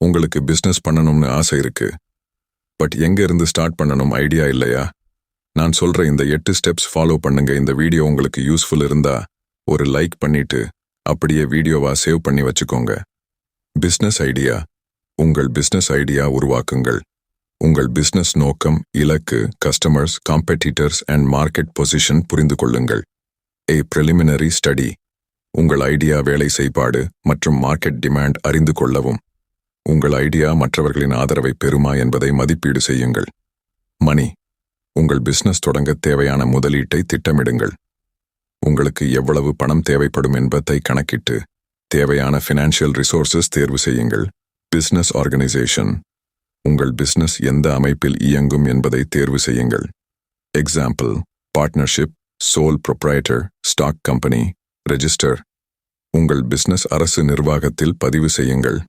உங்களுக்கு பிசினஸ் பண்ணணும்னு ஆசை இருக்கு. பட் எங்க இருந்து ஸ்டார்ட் பண்ணணும் ஐடியா இல்லையா? நான் சொல்ற இந்த 8 ஸ்டெப்ஸ் ஃபாலோ பண்ணுங்க. இந்த வீடியோ உங்களுக்கு யூஸ்ஃபுல் இருந்தா ஒரு லைக் பண்ணிட்டு அப்படியே வீடியோவா சேவ் பண்ணி வச்சுக்கோங்க. Business idea. உங்கள் பிசினஸ் ஐடியா உருவாக்குங்கள். உங்கள் பிசினஸ் நோக்கம், இலக்கு, கஸ்டமர்ஸ், காம்பெடிட்டர்ஸ் அண்ட் மார்க்கெட் பொசிஷன் புரிந்து கொள்ளுங்கள். preliminary study. உங்கள் ஐடியா வேலை செய்பாடு மற்றும் மார்க்கெட் டிமாண்ட் அறிந்து கொள்ளவும். உங்கள் ஐடியா மற்றவர்களின் ஆதரவை பெறுமா என்பதை மதிப்பீடு செய்யுங்கள். மணி. உங்கள் பிசினஸ் தொடங்க தேவையான முதலீட்டை திட்டமிடுங்கள். உங்களுக்கு எவ்வளவு பணம் தேவைப்படும் என்பதை கணக்கிட்டு தேவையான ஃபினான்ஷியல் ரிசோர்சஸ் தேர்வு செய்யுங்கள். Business organisation. உங்கள் பிசினஸ் எந்த அமைப்பில் இயங்கும் என்பதை தேர்வு செய்யுங்கள். Example: partnership, sole proprietor, stock company, register. உங்கள் பிசினஸ் அரசு நிர்வாகத்தில் பதிவு செய்யுங்கள்.